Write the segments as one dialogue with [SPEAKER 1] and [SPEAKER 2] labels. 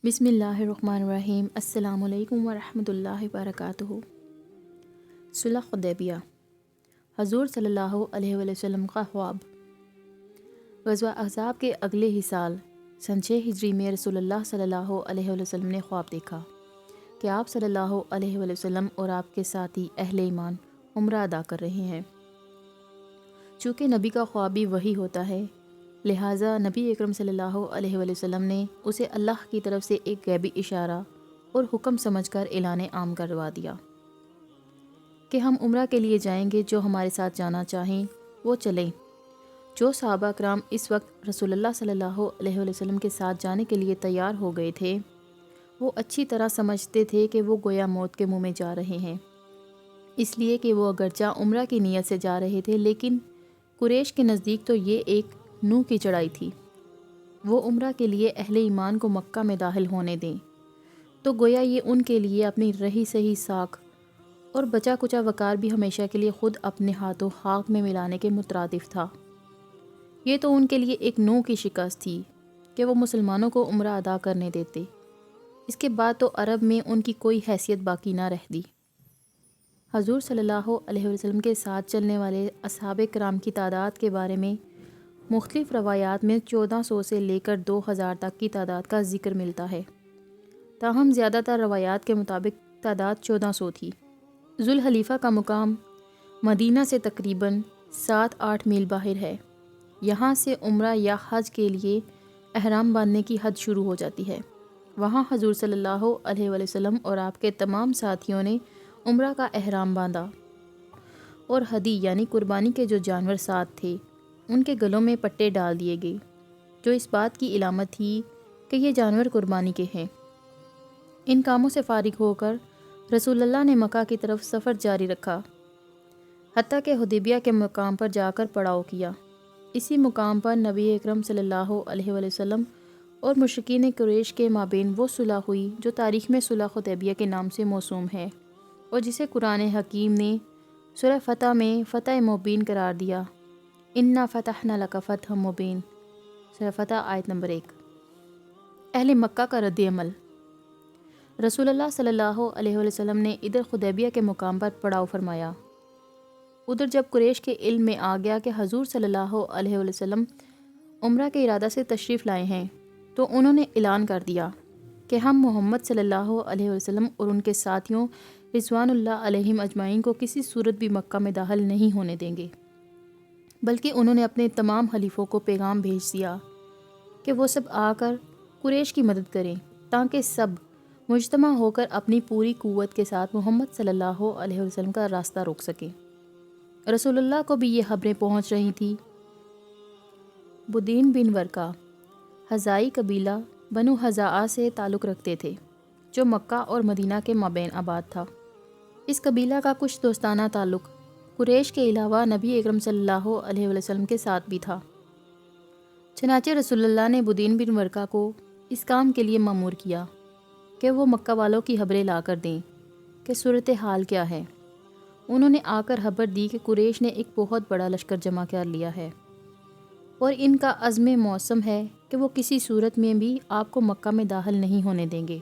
[SPEAKER 1] بسم اللہ الرحمن الرحیم۔ السلام علیکم ورحمۃ اللہ وبرکاتہ۔ صلح حدیبیہ، حضور صلی اللہ علیہ وسلم کا خواب۔ غزوہ احزاب کے اگلے ہی سال سن 6 ہجری میں رسول اللہ صلی اللہ علیہ وسلم نے خواب دیکھا کہ آپ صلی اللہ علیہ وسلم اور آپ کے ساتھی اہل ایمان عمرہ ادا کر رہے ہیں۔ چونکہ نبی کا خواب بھی وہی ہوتا ہے، لہٰذا نبی اکرم صلی اللہ علیہ وسلم نے اسے اللہ کی طرف سے ایک غیبی اشارہ اور حکم سمجھ کر اعلان عام کروا دیا کہ ہم عمرہ کے لیے جائیں گے، جو ہمارے ساتھ جانا چاہیں وہ چلیں۔ جو صحابہ کرام اس وقت رسول اللہ صلی اللہ علیہ وسلم کے ساتھ جانے کے لیے تیار ہو گئے تھے، وہ اچھی طرح سمجھتے تھے کہ وہ گویا موت کے منہ میں جا رہے ہیں، اس لیے کہ وہ اگرچہ عمرہ کی نیت سے جا رہے تھے، لیکن قریش کے نزدیک تو یہ ایک نوح کی چڑھائی تھی۔ وہ عمرہ کے لیے اہل ایمان کو مکہ میں داخل ہونے دیں تو گویا یہ ان کے لیے اپنی رہی سہی ساکھ اور بچا کچا وقار بھی ہمیشہ کے لیے خود اپنے ہاتھوں خاک میں ملانے کے مترادف تھا۔ یہ تو ان کے لیے ایک نوح کی شکست تھی کہ وہ مسلمانوں کو عمرہ ادا کرنے دیتے۔ اس کے بعد تو عرب میں ان کی کوئی حیثیت باقی نہ رہ دی۔ حضور صلی اللہ علیہ وسلم کے ساتھ چلنے والے اصحاب کرام کی تعداد کے بارے میں مختلف روایات میں 1400 سے لے کر 2000 تک کی تعداد کا ذکر ملتا ہے، تاہم زیادہ تر روایات کے مطابق تعداد 1400 تھی۔ ذوالحلیفہ کا مقام مدینہ سے تقریباً 7-8 میل باہر ہے۔ یہاں سے عمرہ یا حج کے لیے احرام باندھنے کی حد شروع ہو جاتی ہے۔ وہاں حضور صلی اللہ علیہ وسلم اور آپ کے تمام ساتھیوں نے عمرہ کا احرام باندھا اور ہدی یعنی قربانی کے جو جانور ساتھ تھے ان کے گلوں میں پٹے ڈال دیے گئے، جو اس بات کی علامت تھی کہ یہ جانور قربانی کے ہیں۔ ان کاموں سے فارغ ہو کر رسول اللہ نے مکہ کی طرف سفر جاری رکھا، حتیٰ کہ حدیبیہ کے مقام پر جا کر پڑاؤ کیا۔ اسی مقام پر نبی اکرم صلی اللہ علیہ وسلم اور مشرکین قریش کے مابین وہ صلح ہوئی جو تاریخ میں صلح حدیبیہ کے نام سے موسوم ہے، اور جسے قرآن حکیم نے سورہ فتح میں فتح مبین قرار دیا۔ انا فتحنا لک فتحا مبین، سورہ فتح آیت نمبر 1۔ اہل مکہ کا رد عمل۔ رسول اللہ صلی اللہ علیہ وسلم نے ادھر حدیبیہ کے مقام پر پڑاؤ فرمایا۔ ادھر جب قریش کے علم میں آ گیا کہ حضور صلی اللہ علیہ وسلم عمرہ کے ارادہ سے تشریف لائے ہیں، تو انہوں نے اعلان کر دیا کہ ہم محمد صلی اللہ علیہ وسلم اور ان کے ساتھیوں رضوان اللہ علیہم اجمعین کو کسی صورت بھی مکہ میں داخل نہیں ہونے دیں گے، بلکہ انہوں نے اپنے تمام حلیفوں کو پیغام بھیج دیا کہ وہ سب آ کر قریش کی مدد کریں، تاکہ سب مجتمع ہو کر اپنی پوری قوت کے ساتھ محمد صلی اللہ علیہ وسلم کا راستہ روک سکیں۔ رسول اللہ کو بھی یہ خبریں پہنچ رہی تھیں۔ بدین بن ورقہ حذائی قبیلہ بنو حذاء سے تعلق رکھتے تھے، جو مکہ اور مدینہ کے مابین آباد تھا۔ اس قبیلہ کا کچھ دوستانہ تعلق قریش کے علاوہ نبی اکرم صلی اللہ علیہ وسلم کے ساتھ بھی تھا۔ چنانچہ رسول اللہ نے بدین بن ورقہ کو اس کام کے لیے مأمور کیا کہ وہ مکہ والوں کی خبریں لا کر دیں کہ صورتحال کیا ہے۔ انہوں نے آ کر خبر دی کہ قریش نے ایک بہت بڑا لشکر جمع کر لیا ہے اور ان کا عزم موسم ہے کہ وہ کسی صورت میں بھی آپ کو مکہ میں داخل نہیں ہونے دیں گے۔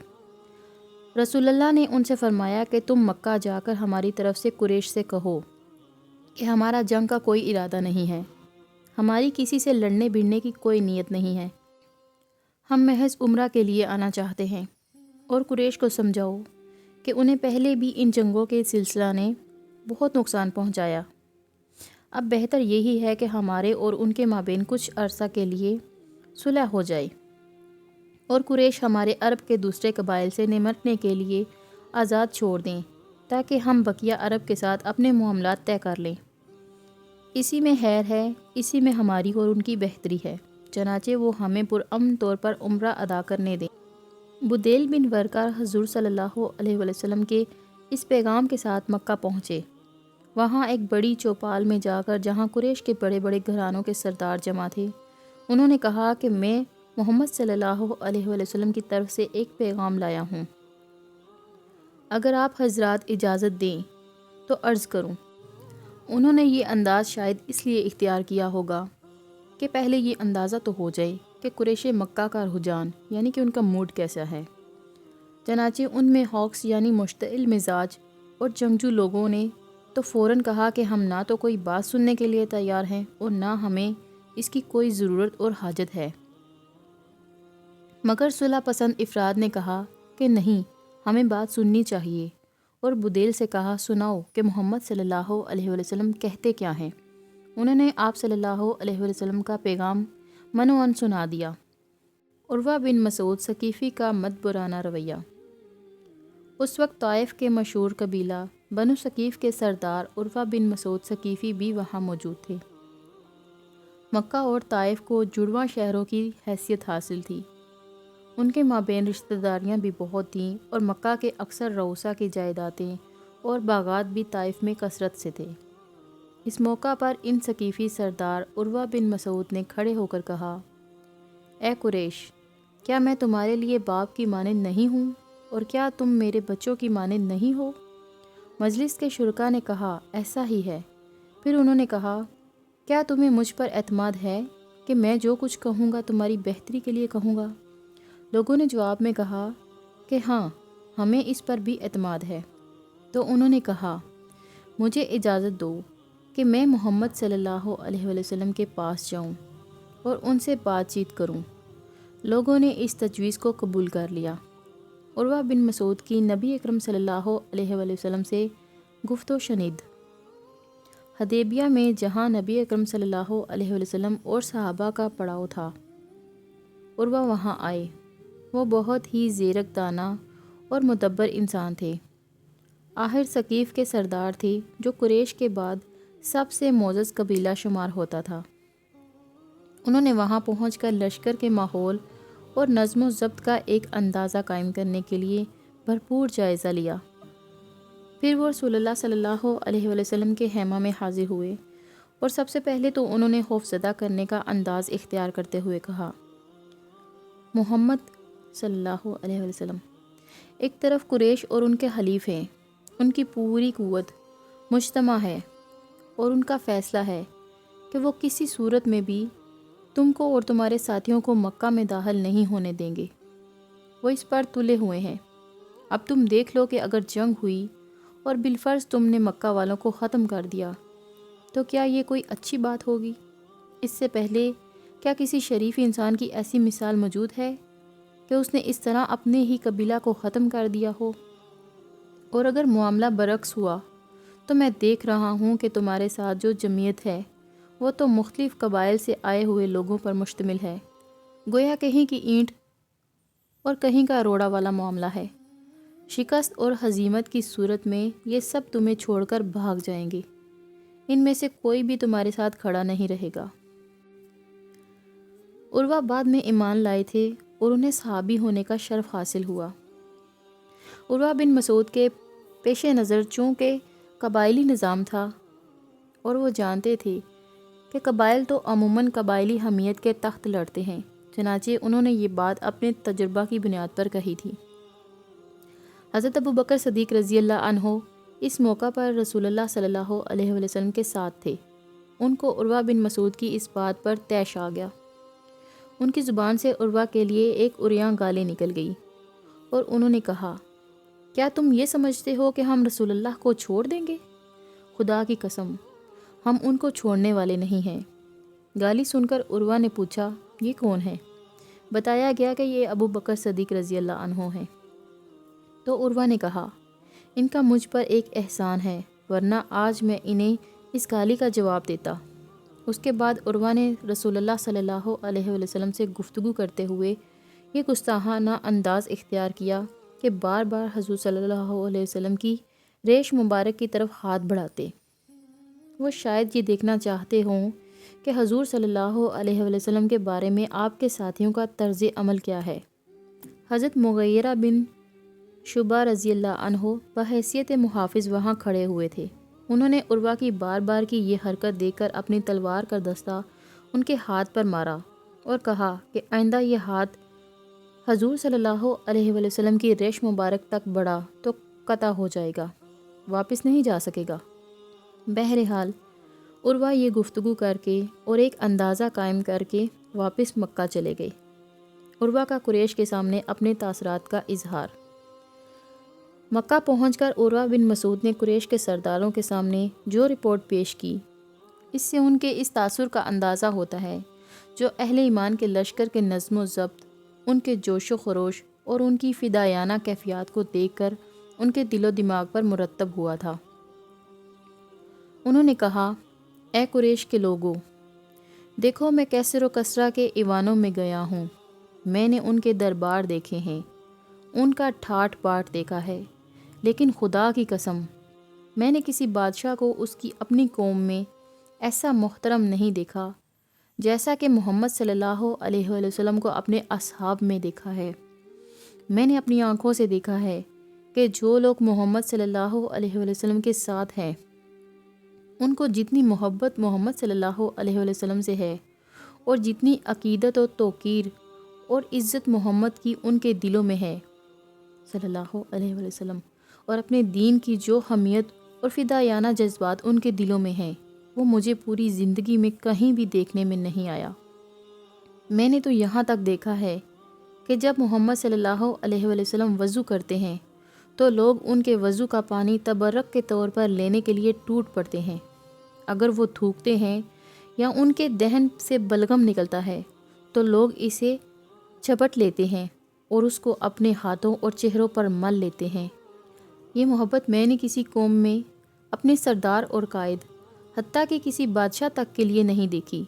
[SPEAKER 1] رسول اللہ نے ان سے فرمایا کہ تم مکہ جا کر ہماری طرف سے قریش سے کہو کہ ہمارا جنگ کا کوئی ارادہ نہیں ہے، ہماری کسی سے لڑنے بھڑنے کی کوئی نیت نہیں ہے، ہم محض عمرہ کے لیے آنا چاہتے ہیں۔ اور قریش کو سمجھاؤ کہ انہیں پہلے بھی ان جنگوں کے سلسلہ نے بہت نقصان پہنچایا، اب بہتر یہی ہے کہ ہمارے اور ان کے مابین کچھ عرصہ کے لیے صلح ہو جائے اور قریش ہمارے عرب کے دوسرے قبائل سے نمٹنے کے لیے آزاد چھوڑ دیں، تاکہ ہم بقیہ عرب کے ساتھ اپنے معاملات طے کر لیں۔ اسی میں خیر ہے، اسی میں ہماری اور ان کی بہتری ہے، چنانچہ وہ ہمیں پرامن طور پر عمرہ ادا کرنے دیں۔ بدیل بن ورقہ حضور صلی اللہ علیہ وسلم کے اس پیغام کے ساتھ مکہ پہنچے۔ وہاں ایک بڑی چوپال میں جا کر، جہاں قریش کے بڑے بڑے گھرانوں کے سردار جمع تھے، انہوں نے کہا کہ میں محمد صلی اللہ علیہ وسلم کی طرف سے ایک پیغام لایا ہوں، اگر آپ حضرات اجازت دیں تو عرض کروں۔ انہوں نے یہ انداز شاید اس لیے اختیار کیا ہوگا کہ پہلے یہ اندازہ تو ہو جائے کہ کہ قریش مکہ کا رجحان یعنی کہ ان کا موڈ کیسا ہے۔ چنانچہ ان میں ہاکس یعنی مشتعل مزاج اور جنگجو لوگوں نے تو فوراً کہا کہ ہم نہ تو کوئی بات سننے کے لیے تیار ہیں اور نہ ہمیں اس کی کوئی ضرورت اور حاجت ہے، مگر صلح پسند افراد نے کہا کہ نہیں، ہمیں بات سننی چاہیے، اور بدیل سے کہا سناؤ کہ محمد صلی اللہ علیہ وسلم کہتے کیا ہیں۔ انہوں نے آپ صلی اللہ علیہ وسلم کا پیغام منوان سنا دیا۔ عروہ بن مسعود ثقیفی کا مدبرانہ رویہ۔ اس وقت طائف کے مشہور قبیلہ بنو ثقیف کے سردار عروہ بن مسعود ثقیفی بھی وہاں موجود تھے۔ مکہ اور طائف کو جڑواں شہروں کی حیثیت حاصل تھی۔ ان کے مابین رشتہ داریاں بھی بہت تھیں اور مکہ کے اکثر رؤسا کی جائیدادیں اور باغات بھی طائف میں کثرت سے تھے۔ اس موقع پر ان ثقیفی سردار عروہ بن مسعود نے کھڑے ہو کر کہا، اے قریش، کیا میں تمہارے لیے باپ کی مانند نہیں ہوں اور کیا تم میرے بچوں کی مانند نہیں ہو؟ مجلس کے شرکاء نے کہا ایسا ہی ہے۔ پھر انہوں نے کہا، کیا تمہیں مجھ پر اعتماد ہے کہ میں جو کچھ کہوں گا تمہاری بہتری کے لیے کہوں گا؟ لوگوں نے جواب میں کہا کہ ہاں، ہمیں اس پر بھی اعتماد ہے۔ تو انہوں نے کہا، مجھے اجازت دو کہ میں محمد صلی اللہ علیہ وسلم کے پاس جاؤں اور ان سے بات چیت کروں۔ لوگوں نے اس تجویز کو قبول کر لیا۔ عروہ بن مسعود کی نبی اکرم صلی اللہ علیہ وسلم سے گفت و شنید۔ حدیبیہ میں جہاں نبی اکرم صلی اللہ علیہ وسلم اور صحابہ کا پڑاؤ تھا، عروہ وہاں آئے۔ وہ بہت ہی زیرک دانا اور مدبر انسان تھے۔ آخر ثقیف کے سردار تھے جو قریش کے بعد سب سے معزز قبیلہ شمار ہوتا تھا۔ انہوں نے وہاں پہنچ کر لشکر کے ماحول اور نظم و ضبط کا ایک اندازہ قائم کرنے کے لیے بھرپور جائزہ لیا۔ پھر وہ رسول اللہ صلی اللہ علیہ وسلم کے خیمہ میں حاضر ہوئے اور سب سے پہلے تو انہوں نے خوفزدہ کرنے کا انداز اختیار کرتے ہوئے کہا، محمد صلی اللہ علیہ وسلم، ایک طرف قریش اور ان کے حلیف ہیں، ان کی پوری قوت مجتمع ہے اور ان کا فیصلہ ہے کہ وہ کسی صورت میں بھی تم کو اور تمہارے ساتھیوں کو مکہ میں داخل نہیں ہونے دیں گے۔ وہ اس پر تلے ہوئے ہیں۔ اب تم دیکھ لو کہ اگر جنگ ہوئی اور بالفرض تم نے مکہ والوں کو ختم کر دیا تو کیا یہ کوئی اچھی بات ہوگی؟ اس سے پہلے کیا کسی شریف انسان کی ایسی مثال موجود ہے کہ اس نے اس طرح اپنے ہی قبیلہ کو ختم کر دیا ہو؟ اور اگر معاملہ برعکس ہوا تو میں دیکھ رہا ہوں کہ تمہارے ساتھ جو جمعیت ہے وہ تو مختلف قبائل سے آئے ہوئے لوگوں پر مشتمل ہے، گویا کہیں کی اینٹ اور کہیں کا روڑا والا معاملہ ہے۔ شکست اور ہزیمت کی صورت میں یہ سب تمہیں چھوڑ کر بھاگ جائیں گے، ان میں سے کوئی بھی تمہارے ساتھ کھڑا نہیں رہے گا۔ عروہ بعد میں ایمان لائے تھے اور انہیں صحابی ہونے کا شرف حاصل ہوا۔ عروہ بن مسعود کے پیش نظر چونکہ قبائلی نظام تھا اور وہ جانتے تھے کہ قبائل تو عموماً قبائلی حمیت کے تخت لڑتے ہیں، چنانچہ انہوں نے یہ بات اپنے تجربہ کی بنیاد پر کہی تھی۔ حضرت ابوبکر صدیق رضی اللہ عنہ اس موقع پر رسول اللہ صلی اللہ علیہ وسلم کے ساتھ تھے۔ ان کو عروہ بن مسعود کی اس بات پر طیش آ گیا۔ ان کی زبان سے عروہ کے لیے ایک عریاں گالی نکل گئی اور انہوں نے کہا، کیا تم یہ سمجھتے ہو کہ ہم رسول اللہ کو چھوڑ دیں گے؟ خدا کی قسم، ہم ان کو چھوڑنے والے نہیں ہیں۔ گالی سن کر عروہ نے پوچھا، یہ کون ہے؟ بتایا گیا کہ یہ ابوبکر صدیق رضی اللہ عنہ ہیں۔ تو عروہ نے کہا، ان کا مجھ پر ایک احسان ہے، ورنہ آج میں انہیں اس گالی کا جواب دیتا۔ اس کے بعد عروہ نے رسول اللہ صلی اللہ علیہ وسلم سے گفتگو کرتے ہوئے یہ گستاخانہ انداز اختیار کیا کہ بار بار حضور صلی اللہ علیہ وسلم کی ریش مبارک کی طرف ہاتھ بڑھاتے۔ وہ شاید یہ دیکھنا چاہتے ہوں کہ حضور صلی اللہ علیہ وسلم کے بارے میں آپ کے ساتھیوں کا طرز عمل کیا ہے۔ حضرت مغیرہ بن شعبہ رضی اللہ عنہ بحیثیت محافظ وہاں کھڑے ہوئے تھے۔ انہوں نے عروہ کی بار بار کی یہ حرکت دیکھ کر اپنی تلوار کا دستہ ان کے ہاتھ پر مارا اور کہا کہ آئندہ یہ ہاتھ حضور صلی اللہ علیہ وسلم کی ریش مبارک تک بڑھا تو قطع ہو جائے گا، واپس نہیں جا سکے گا۔ بہرحال عروہ یہ گفتگو کر کے اور ایک اندازہ قائم کر کے واپس مکہ چلے گئے۔ عروہ کا قریش کے سامنے اپنے تاثرات کا اظہار۔ مکہ پہنچ کر عروہ بن مسعود نے قریش کے سرداروں کے سامنے جو رپورٹ پیش کی، اس سے ان کے اس تاثر کا اندازہ ہوتا ہے جو اہل ایمان کے لشکر کے نظم و ضبط، ان کے جوش و خروش اور ان کی فدائیانہ کیفیات کو دیکھ کر ان کے دل و دماغ پر مرتب ہوا تھا۔ انہوں نے کہا، اے قریش کے لوگو، دیکھو میں کیسر و کسرا کے ایوانوں میں گیا ہوں، میں نے ان کے دربار دیکھے ہیں، ان کا ٹھاٹ باٹ دیکھا ہے، لیکن خدا کی قسم میں نے کسی بادشاہ کو اس کی اپنی قوم میں ایسا محترم نہیں دیکھا جیسا کہ محمد صلی اللہ علیہ وآلہ وسلم کو اپنے اصحاب میں دیکھا ہے۔ میں نے اپنی آنکھوں سے دیکھا ہے کہ جو لوگ محمد صلی اللہ علیہ وآلہ وسلم کے ساتھ ہیں، ان کو جتنی محبت محمد صلی اللہ علیہ وآلہ وسلم سے ہے اور جتنی عقیدت و توقیر اور عزت محمد کی ان کے دلوں میں ہے صلی اللہ علیہ وآلہ وسلم، اور اپنے دین کی جو حمیت اور فدائیانہ جذبات ان کے دلوں میں ہیں، وہ مجھے پوری زندگی میں کہیں بھی دیکھنے میں نہیں آیا۔ میں نے تو یہاں تک دیکھا ہے کہ جب محمد صلی اللہ علیہ وآلہ وسلم وضو کرتے ہیں تو لوگ ان کے وضو کا پانی تبرک کے طور پر لینے کے لیے ٹوٹ پڑتے ہیں۔ اگر وہ تھوکتے ہیں یا ان کے دہن سے بلغم نکلتا ہے تو لوگ اسے جھپٹ لیتے ہیں اور اس کو اپنے ہاتھوں اور چہروں پر مل لیتے ہیں۔ یہ محبت میں نے کسی قوم میں اپنے سردار اور قائد، حتیٰ کہ کسی بادشاہ تک کے لیے نہیں دیکھی،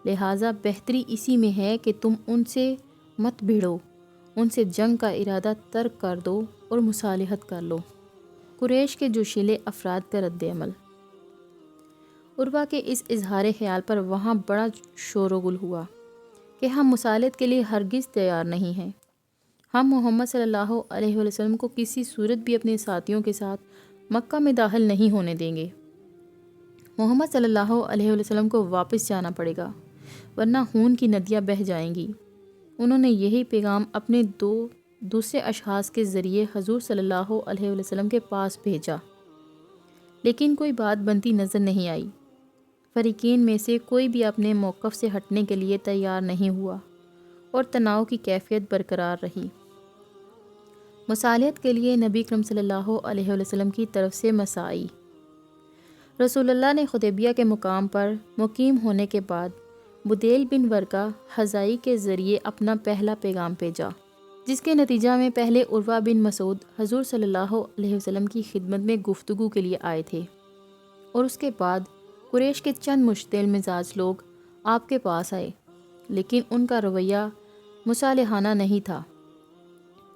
[SPEAKER 1] لہٰذا بہتری اسی میں ہے کہ تم ان سے مت بھیڑو، ان سے جنگ کا ارادہ ترک کر دو اور مصالحت کر لو۔ قریش کے جوشیلے افراد کا رد عمل۔ عروہ کے اس اظہار خیال پر وہاں بڑا شور و گل ہوا کہ ہم مصالحت کے لیے ہرگز تیار نہیں ہیں، ہم محمد صلی اللہ علیہ وآلہ وسلم کو کسی صورت بھی اپنے ساتھیوں کے ساتھ مکہ میں داخل نہیں ہونے دیں گے۔ محمد صلی اللہ علیہ وآلہ وسلم کو واپس جانا پڑے گا، ورنہ خون کی ندیاں بہہ جائیں گی۔ انہوں نے یہی پیغام اپنے دوسرے اشخاص کے ذریعے حضور صلی اللہ علیہ وآلہ وسلم کے پاس بھیجا، لیکن کوئی بات بنتی نظر نہیں آئی۔ فریقین میں سے کوئی بھی اپنے موقف سے ہٹنے کے لیے تیار نہیں ہوا اور تناؤ کی کیفیت برقرار رہی۔ مصالحت کے لیے نبی اکرم صلی اللہ علیہ وآلہ وسلم کی طرف سے مساعی۔ رسول اللہ نے حدیبیہ کے مقام پر مقیم ہونے کے بعد بدیل بن ورقہ حضائی کے ذریعے اپنا پہلا پیغام بھیجا، جس کے نتیجہ میں پہلے عروہ بن مسعود حضور صلی اللہ علیہ وسلم کی خدمت میں گفتگو کے لیے آئے تھے، اور اس کے بعد قریش کے چند مشتعل مزاج لوگ آپ کے پاس آئے، لیکن ان کا رویہ مصالحانہ نہیں تھا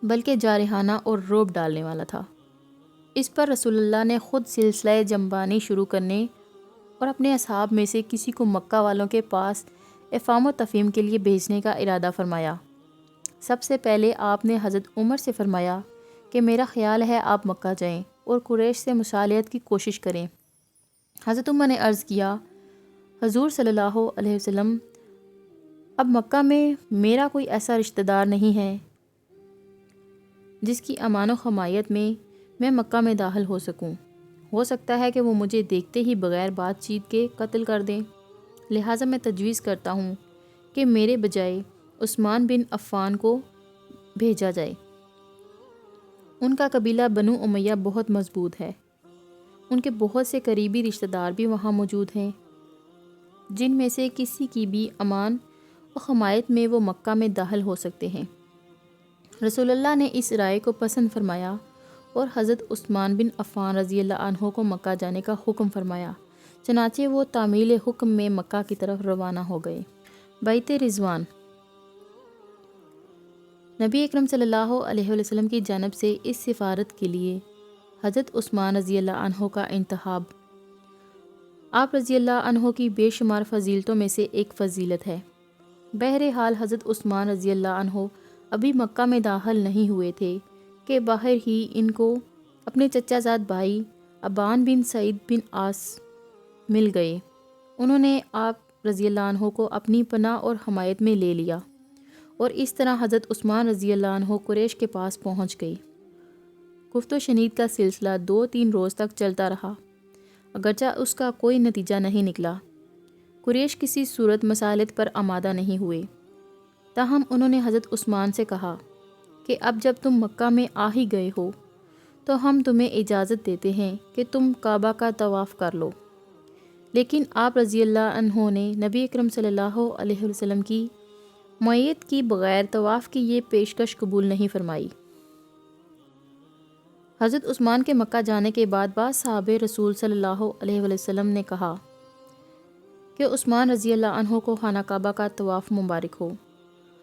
[SPEAKER 1] بلکہ جارحانہ اور رعب ڈالنے والا تھا۔ اس پر رسول اللہ نے خود سلسلہ جنبانی شروع کرنے اور اپنے اصحاب میں سے کسی کو مکہ والوں کے پاس افہام و تفہیم کے لیے بھیجنے کا ارادہ فرمایا۔ سب سے پہلے آپ نے حضرت عمر سے فرمایا کہ میرا خیال ہے آپ مکہ جائیں اور قریش سے مصالحت کی کوشش کریں۔ حضرت عمر نے عرض کیا، حضور صلی اللہ علیہ وسلم، اب مکہ میں میرا کوئی ایسا رشتہ دار نہیں ہے جس کی امان و حمایت میں مکہ میں داخل ہو سکوں۔ ہو سکتا ہے کہ وہ مجھے دیکھتے ہی بغیر بات چیت کے قتل کر دیں، لہٰذا میں تجویز کرتا ہوں کہ میرے بجائے عثمان بن عفان کو بھیجا جائے۔ ان کا قبیلہ بنو امیہ بہت مضبوط ہے، ان کے بہت سے قریبی رشتہ دار بھی وہاں موجود ہیں، جن میں سے کسی کی بھی امان و حمایت میں وہ مکہ میں داخل ہو سکتے ہیں۔ رسول اللہ نے اس رائے کو پسند فرمایا اور حضرت عثمان بن عفان رضی اللہ عنہ کو مکہ جانے کا حکم فرمایا، چنانچہ وہ تعمیل حکم میں مکہ کی طرف روانہ ہو گئے۔ بیعت رضوان۔ نبی اکرم صلی اللہ علیہ وآلہ وسلم کی جانب سے اس سفارت کے لیے حضرت عثمان رضی اللہ عنہ کا انتخاب آپ رضی اللہ عنہ کی بے شمار فضیلتوں میں سے ایک فضیلت ہے۔ بہرحال حضرت عثمان رضی اللہ عنہ ابھی مکہ میں داخل نہیں ہوئے تھے کہ باہر ہی ان کو اپنے چچا زاد بھائی ابان بن سعید بن عاص مل گئے۔ انہوں نے آپ رضی اللہ عنہ کو اپنی پناہ اور حمایت میں لے لیا، اور اس طرح حضرت عثمان رضی اللہ عنہ قریش کے پاس پہنچ گئی۔ گفت و شنید کا سلسلہ 2-3 روز تک چلتا رہا۔ اگرچہ اس کا کوئی نتیجہ نہیں نکلا۔ قریش کسی صورت مسالت پر آمادہ نہیں ہوئے، تاہم انہوں نے حضرت عثمان سے کہا کہ اب جب تم مکہ میں آ ہی گئے ہو تو ہم تمہیں اجازت دیتے ہیں کہ تم کعبہ کا طواف کر لو۔ لیکن آپ رضی اللہ عنہ نے نبی اکرم صلی اللہ علیہ وسلم کی معیت کی بغیر طواف کی یہ پیشکش قبول نہیں فرمائی۔ حضرت عثمان کے مکہ جانے کے بعد بعض صحابہ رسول صلی اللہ علیہ وسلم نے کہا کہ عثمان رضی اللہ عنہ کو خانہ کعبہ کا طواف مبارک ہو۔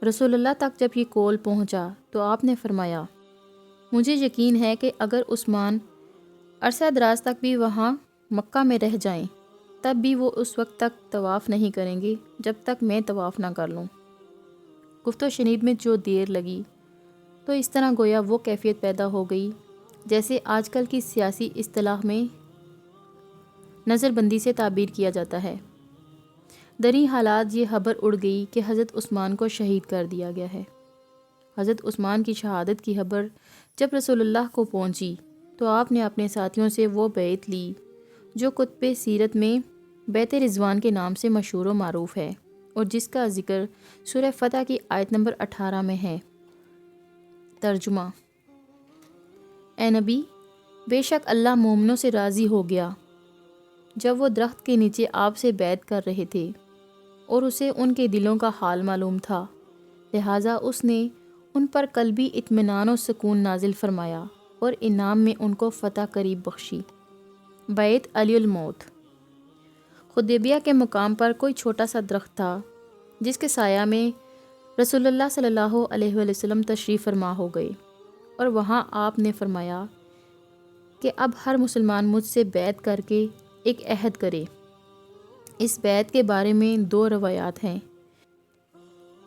[SPEAKER 1] رسول اللہ تک جب یہ قول پہنچا تو آپ نے فرمایا، مجھے یقین ہے کہ اگر عثمان عرصہ دراز تک بھی وہاں مکہ میں رہ جائیں تب بھی وہ اس وقت تک طواف نہیں کریں گے جب تک میں طواف نہ کر لوں۔ گفت و شنید میں جو دیر لگی تو اس طرح گویا وہ کیفیت پیدا ہو گئی جیسے آج کل کی سیاسی اصطلاح میں نظر بندی سے تعبیر کیا جاتا ہے۔ دریں حالات یہ خبر اڑ گئی کہ حضرت عثمان کو شہید کر دیا گیا ہے۔ حضرت عثمان کی شہادت کی خبر جب رسول اللہ کو پہنچی تو آپ نے اپنے ساتھیوں سے وہ بیعت لی جو کتب سیرت میں بیعت رضوان کے نام سے مشہور و معروف ہے اور جس کا ذکر سورہ فتح کی آیت نمبر 18 میں ہے۔ ترجمہ: اے نبی، بے شک اللہ مومنوں سے راضی ہو گیا جب وہ درخت کے نیچے آپ سے بیعت کر رہے تھے اور اسے ان کے دلوں کا حال معلوم تھا، لہٰذا اس نے ان پر قلبی اطمینان و سکون نازل فرمایا اور انعام میں ان کو فتح قریب بخشی۔ بیعت علی الموت۔ حدیبیہ کے مقام پر کوئی چھوٹا سا درخت تھا جس کے سایہ میں رسول اللہ صلی اللہ علیہ وسلم تشریف فرما ہو گئے، اور وہاں آپ نے فرمایا کہ اب ہر مسلمان مجھ سے بیعت کر کے ایک عہد کرے۔ اس بیعت کے بارے میں دو روایات ہیں۔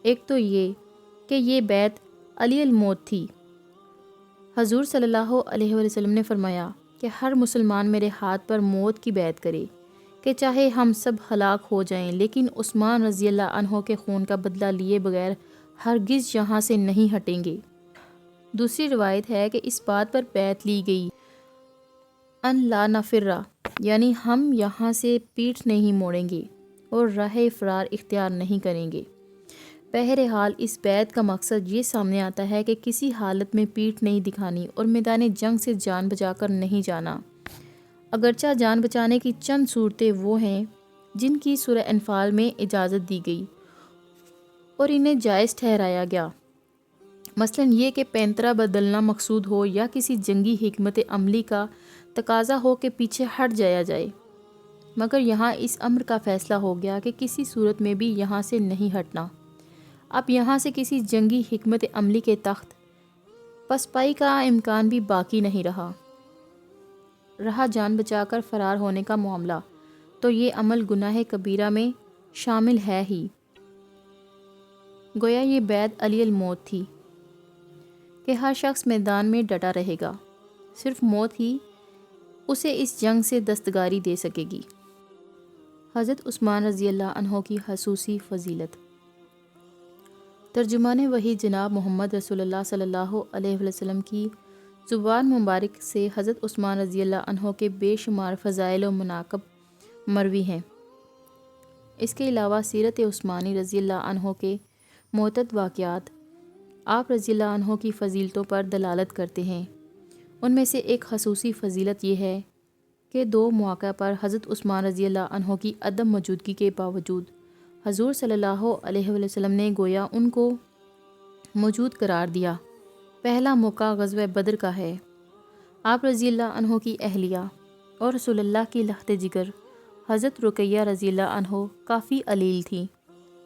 [SPEAKER 1] ایک تو یہ کہ یہ بیعت علی الموت تھی۔ حضور صلی اللہ علیہ وسلم نے فرمایا کہ ہر مسلمان میرے ہاتھ پر موت کی بیعت کرے کہ چاہے ہم سب ہلاک ہو جائیں لیکن عثمان رضی اللہ عنہ کے خون کا بدلہ لیے بغیر ہرگز یہاں سے نہیں ہٹیں گے۔ دوسری روایت ہے کہ اس بات پر بیعت لی گئی ان لا نفرہ، یعنی ہم یہاں سے پیٹھ نہیں موڑیں گے اور راہ فرار اختیار نہیں کریں گے۔ بہرحال اس بیعت کا مقصد یہ سامنے آتا ہے کہ کسی حالت میں پیٹھ نہیں دکھانی اور میدان جنگ سے جان بچا کر نہیں جانا۔ اگرچہ جان بچانے کی چند صورتیں وہ ہیں جن کی سورہ انفال میں اجازت دی گئی اور انہیں جائز ٹھہرایا گیا، مثلاً یہ کہ پینترا بدلنا مقصود ہو یا کسی جنگی حکمت عملی کا تقاضا ہو کہ پیچھے ہٹ جایا جائے، مگر یہاں اس امر کا فیصلہ ہو گیا کہ کسی صورت میں بھی یہاں سے نہیں ہٹنا۔ اب یہاں سے کسی جنگی حکمت عملی کے تحت پسپائی کا امکان بھی باقی نہیں رہا جان بچا کر فرار ہونے کا معاملہ تو یہ عمل گناہ کبیرہ میں شامل ہے ہی۔ گویا یہ بیعت علی الموت تھی کہ ہر شخص میدان میں ڈٹا رہے گا، صرف موت ہی اسے اس جنگ سے دستگاری دے سکے گی۔ حضرت عثمان رضی اللہ عنہ کی خصوصی فضیلت۔ ترجمان وحی جناب محمد رسول اللہ صلی اللہ علیہ وسلم کی زبان مبارک سے حضرت عثمان رضی اللہ عنہ کے بے شمار فضائل و مناقب مروی ہیں۔ اس کے علاوہ سیرت عثمانی رضی اللہ عنہ کے متعدد واقعات آپ رضی اللہ عنہ کی فضیلتوں پر دلالت کرتے ہیں۔ ان میں سے ایک خصوصی فضیلت یہ ہے کہ دو مواقع پر حضرت عثمان رضی اللہ عنہ کی عدم موجودگی کے باوجود حضور صلی اللہ علیہ وسلم نے گویا ان کو موجود قرار دیا۔ پہلا موقع غزوہ بدر کا ہے۔ آپ رضی اللہ عنہ کی اہلیہ اور رسول اللہ کی لخت جگر حضرت رقیہ رضی اللہ عنہ کافی علیل تھیں،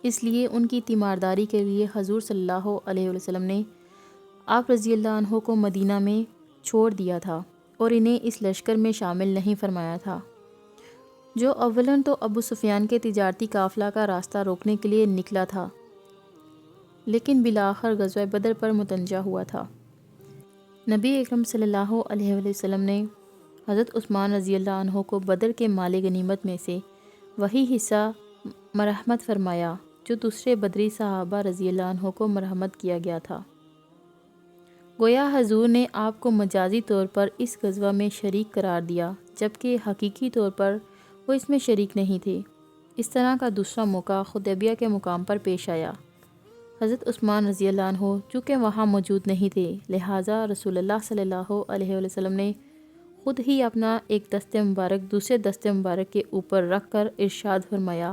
[SPEAKER 1] اس لیے ان کی تیمارداری کے لیے حضور صلی اللہ علیہ وسلم نے آپ رضی اللہ عنہ کو مدینہ میں چھوڑ دیا تھا اور انہیں اس لشکر میں شامل نہیں فرمایا تھا جو اولاً تو ابو سفیان کے تجارتی قافلہ کا راستہ روکنے کے لیے نکلا تھا لیکن بالآخر غزوہ بدر پر متنجہ ہوا تھا۔ نبی اکرم صلی اللہ علیہ وسلم نے حضرت عثمان رضی اللہ عنہ کو بدر کے مال غنیمت میں سے وہی حصہ مرحمت فرمایا جو دوسرے بدری صحابہ رضی اللہ عنہ کو مرحمت کیا گیا تھا۔ گویا حضور نے آپ کو مجازی طور پر اس غزوہ میں شریک قرار دیا، جبکہ حقیقی طور پر وہ اس میں شریک نہیں تھے۔ اس طرح کا دوسرا موقع حدیبیہ کے مقام پر پیش آیا۔ حضرت عثمان رضی اللہ عنہ چونکہ وہاں موجود نہیں تھے، لہٰذا رسول اللہ صلی اللہ علیہ وسلم نے خود ہی اپنا ایک دست مبارک دوسرے دست مبارک کے اوپر رکھ کر ارشاد فرمایا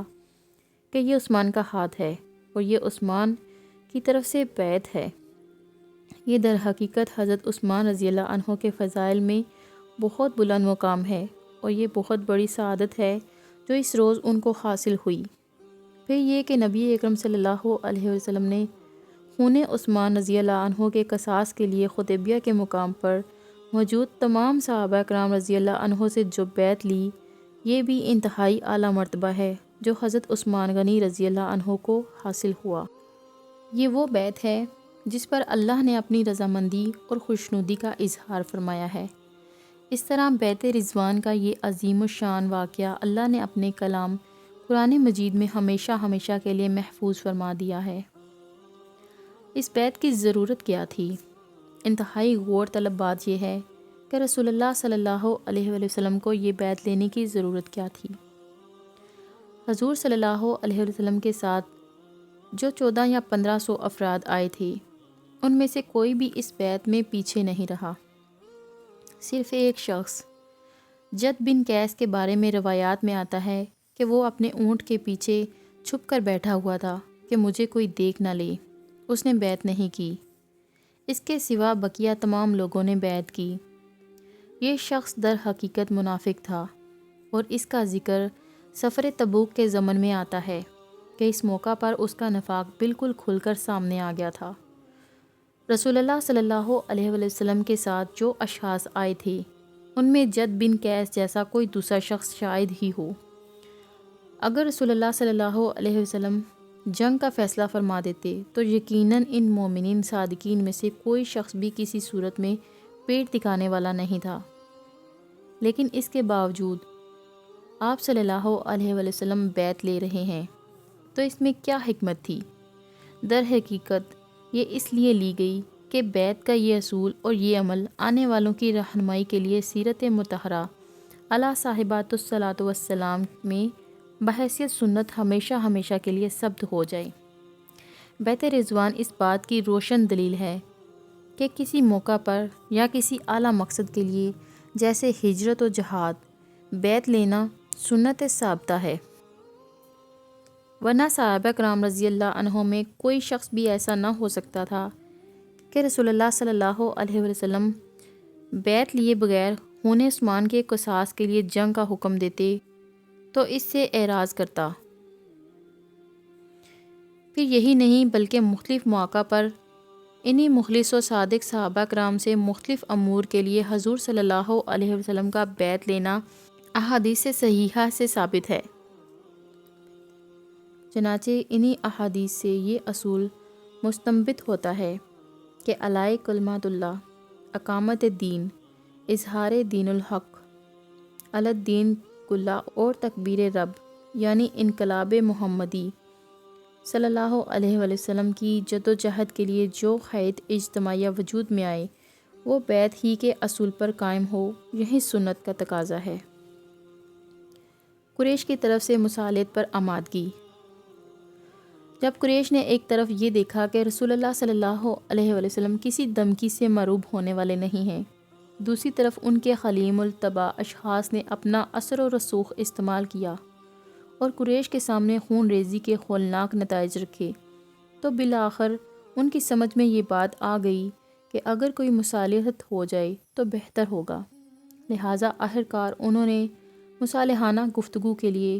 [SPEAKER 1] کہ یہ عثمان کا ہاتھ ہے اور یہ عثمان کی طرف سے بیعت ہے۔ یہ در حقیقت حضرت عثمان رضی اللہ عنہ کے فضائل میں بہت بلند مقام ہے اور یہ بہت بڑی سعادت ہے جو اس روز ان کو حاصل ہوئی۔ پھر یہ کہ نبی اکرم صلی اللہ علیہ وسلم نے خون عثمان رضی اللہ عنہ کے قصاص کے لیے حدیبیہ کے مقام پر موجود تمام صحابہ کرام رضی اللہ عنہ سے جو بیعت لی، یہ بھی انتہائی اعلیٰ مرتبہ ہے جو حضرت عثمان غنی رضی اللہ عنہ کو حاصل ہوا۔ یہ وہ بیعت ہے جس پر اللہ نے اپنی رضامندی اور خوشنودی کا اظہار فرمایا ہے۔ اس طرح بیعت رضوان کا یہ عظیم الشان واقعہ اللہ نے اپنے کلام قرآن مجید میں ہمیشہ ہمیشہ کے لیے محفوظ فرما دیا ہے۔ اس بیعت کی ضرورت کیا تھی؟ انتہائی غور طلب بات یہ ہے کہ رسول اللہ صلی اللہ علیہ وسلم کو یہ بیعت لینے کی ضرورت کیا تھی؟ حضور صلی اللہ علیہ وسلم کے ساتھ جو 14 یا 1500 افراد آئے تھے، ان میں سے کوئی بھی اس بیعت میں پیچھے نہیں رہا۔ صرف ایک شخص جد بن قیس کے بارے میں روایات میں آتا ہے کہ وہ اپنے اونٹ کے پیچھے چھپ کر بیٹھا ہوا تھا کہ مجھے کوئی دیکھ نہ لے، اس نے بیعت نہیں کی۔ اس کے سوا بقیہ تمام لوگوں نے بیعت کی۔ یہ شخص در حقیقت منافق تھا، اور اس کا ذکر سفر تبوک کے ضمن میں آتا ہے کہ اس موقع پر اس کا نفاق بالکل کھل کر سامنے آ گیا تھا۔ رسول اللہ صلی اللہ علیہ وسلم کے ساتھ جو اشخاص آئے تھے، ان میں جد بن قیس جیسا کوئی دوسرا شخص شاید ہی ہو۔ اگر رسول اللہ صلی اللہ علیہ وسلم جنگ کا فیصلہ فرما دیتے تو یقیناً ان مومنین صادقین میں سے کوئی شخص بھی کسی صورت میں پیٹ دکھانے والا نہیں تھا۔ لیکن اس کے باوجود آپ صلی اللہ علیہ وسلم بیعت لے رہے ہیں، تو اس میں کیا حکمت تھی؟ در حقیقت یہ اس لیے لی گئی کہ بیعت کا یہ اصول اور یہ عمل آنے والوں کی رہنمائی کے لیے سیرت مطہرہ علی صاحبات الصلاۃ والسلام میں بحیثیت سنت ہمیشہ ہمیشہ کے لیے ثبت ہو جائے۔ بیعت رضوان اس بات کی روشن دلیل ہے کہ کسی موقع پر یا کسی اعلیٰ مقصد کے لیے جیسے ہجرت و جہاد، بیعت لینا سنت ثابتہ ہے۔ ورنہ صحابہ کرام رضی اللہ عنہ میں کوئی شخص بھی ایسا نہ ہو سکتا تھا کہ رسول اللہ صلی اللہ علیہ وسلم بیعت لیے بغیر خون عثمان کے قصاص کے لیے جنگ کا حکم دیتے تو اس سے اعراض کرتا۔ پھر یہی نہیں بلکہ مختلف مواقع پر انہی مخلص و صادق صحابہ کرام سے مختلف امور کے لیے حضور صلی اللہ علیہ وسلم کا بیعت لینا احادیث صحیحہ سے ثابت ہے۔ چنانچہ انہی احادیث سے یہ اصول مستنبط ہوتا ہے کہ علاء کلمات اللہ، اقامت الدین، اظہار دین الحق، علی الدین کلہ اور تکبیر رب، یعنی انقلاب محمدی صلی اللہ علیہ وسلم کی جد و جہد کے لیے جو قید اجتماعیہ وجود میں آئے، وہ بیعت ہی کے اصول پر قائم ہو، یہی سنت کا تقاضا ہے۔ قریش کی طرف سے مصالحت پر آمادگی۔ جب قریش نے ایک طرف یہ دیکھا کہ رسول اللہ صلی اللہ علیہ وسلم کسی دھمکی سے مرعوب ہونے والے نہیں ہیں، دوسری طرف ان کے حلیم الطبع اشخاص نے اپنا اثر و رسوخ استعمال کیا اور قریش کے سامنے خون ریزی کے ہولناک نتائج رکھے، تو بالآخر ان کی سمجھ میں یہ بات آ گئی کہ اگر کوئی مصالحت ہو جائے تو بہتر ہوگا۔ لہٰذا آخرکار انہوں نے مصالحانہ گفتگو کے لیے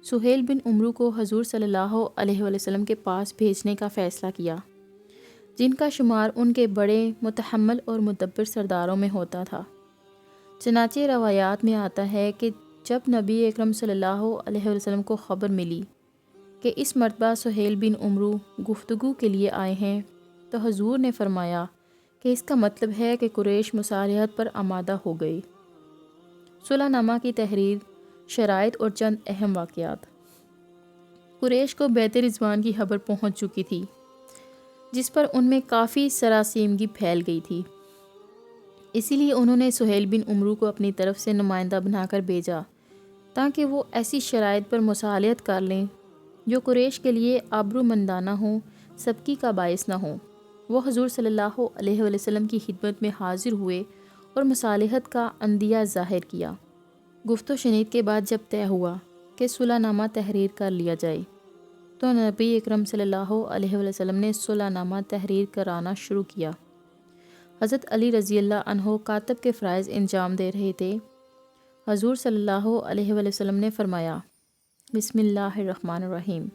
[SPEAKER 1] سہیل بن عمرو کو حضور صلی اللہ علیہ وسلم کے پاس بھیجنے کا فیصلہ کیا، جن کا شمار ان کے بڑے متحمل اور مدبر سرداروں میں ہوتا تھا۔ چنانچہ روایات میں آتا ہے کہ جب نبی اکرم صلی اللہ علیہ وسلم کو خبر ملی کہ اس مرتبہ سہیل بن عمرو گفتگو کے لیے آئے ہیں، تو حضور نے فرمایا کہ اس کا مطلب ہے کہ قریش مصالحت پر آمادہ ہو گئی۔ صلح نامہ کی تحریر، شرائط اور چند اہم واقعات۔ قریش کو بیعت رضوان کی خبر پہنچ چکی تھی۔ جس پر ان میں کافی سراسیمگی پھیل گئی تھی۔ اسی لیے انہوں نے سہیل بن عمرو کو اپنی طرف سے نمائندہ بنا کر بھیجا تاکہ وہ ایسی شرائط پر مصالحت کر لیں جو قریش کے لیے آبرومندانہ ہوں، سبکی کا باعث نہ ہوں۔ وہ حضور صلی اللہ علیہ وسلم کی خدمت میں حاضر ہوئے اور مصالحت کا عندیہ ظاہر کیا۔ گفت و شنید کے بعد جب طے ہوا کہ صلح نامہ تحریر کر لیا جائے تو نبی اکرم صلی اللہ علیہ وسلم نے صلح نامہ تحریر کرانا شروع کیا۔ حضرت علی رضی اللہ عنہ کاتب کے فرائض انجام دے رہے تھے۔ حضور صلی اللہ علیہ وسلم نے فرمایا، بسم اللہ الرحمن الرحیم۔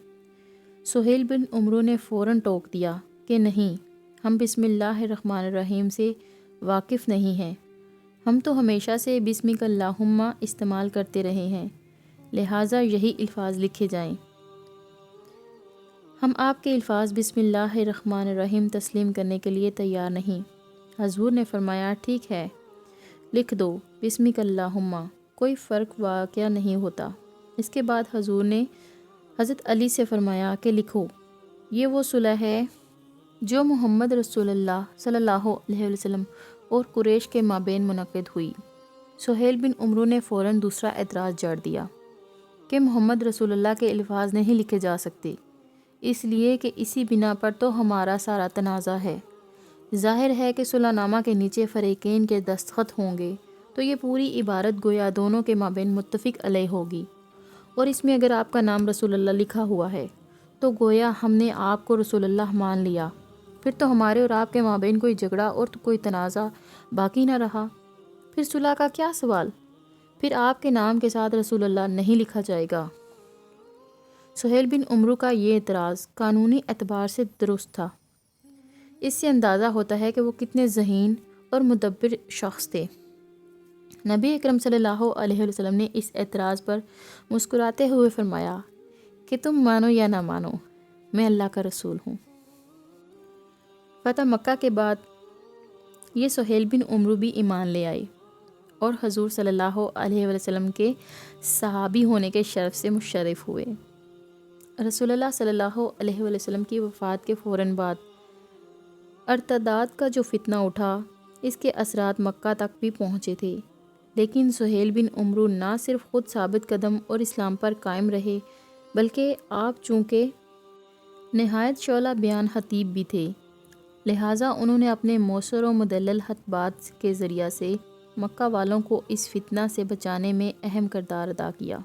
[SPEAKER 1] سہیل بن عمرو نے فوراً ٹوک دیا کہ نہیں، ہم بسم اللہ الرحمن الرحیم سے واقف نہیں ہیں، ہم تو ہمیشہ سے بسمک اللہم استعمال کرتے رہے ہیں، لہٰذا یہی الفاظ لکھے جائیں۔ ہم آپ کے الفاظ بسم اللہ الرحمن الرحیم تسلیم کرنے کے لیے تیار نہیں۔ حضور نے فرمایا، ٹھیک ہے، لکھ دو بسمک اللہم، کوئی فرق واقع نہیں ہوتا۔ اس کے بعد حضور نے حضرت علی سے فرمایا کہ لکھو، یہ وہ صلح ہے جو محمد رسول اللہ صلی اللہ علیہ وسلم اور قریش کے مابین منعقد ہوئی۔ سہیل بن عمرو نے فوراً دوسرا اعتراض جڑ دیا کہ محمد رسول اللہ کے الفاظ نہیں لکھے جا سکتے، اس لیے کہ اسی بنا پر تو ہمارا سارا تنازع ہے۔ ظاہر ہے کہ صلح نامہ کے نیچے فریقین کے دستخط ہوں گے تو یہ پوری عبارت گویا دونوں کے مابین متفق علیہ ہوگی، اور اس میں اگر آپ کا نام رسول اللہ لکھا ہوا ہے تو گویا ہم نے آپ کو رسول اللہ مان لیا، پھر تو ہمارے اور آپ کے مابین کوئی جھگڑا اور کوئی تنازع باقی نہ رہا، پھر صلح کا کیا سوال؟ پھر آپ کے نام کے ساتھ رسول اللہ نہیں لکھا جائے گا۔ سہیل بن عمرو کا یہ اعتراض قانونی اعتبار سے درست تھا۔ اس سے اندازہ ہوتا ہے کہ وہ کتنے ذہین اور مدبر شخص تھے۔ نبی اکرم صلی اللہ علیہ وسلم نے اس اعتراض پر مسکراتے ہوئے فرمایا کہ تم مانو یا نہ مانو، میں اللہ کا رسول ہوں۔ فتح مکہ کے بعد یہ سہیل بن عمرو بھی ایمان لے آئے اور حضور صلی اللہ علیہ وسلم کے صحابی ہونے کے شرف سے مشرف ہوئے۔ رسول اللہ صلی اللہ علیہ وسلم کی وفات کے فوراً بعد ارتداد کا جو فتنہ اٹھا، اس کے اثرات مکہ تک بھی پہنچے تھے، لیکن سہیل بن عمرو نہ صرف خود ثابت قدم اور اسلام پر قائم رہے، بلکہ آپ چونکہ نہایت شعلہ بیان خطیب بھی تھے، لہٰذا انہوں نے اپنے مؤثر و مدلل خطبات کے ذریعہ سے مکہ والوں کو اس فتنہ سے بچانے میں اہم کردار ادا کیا۔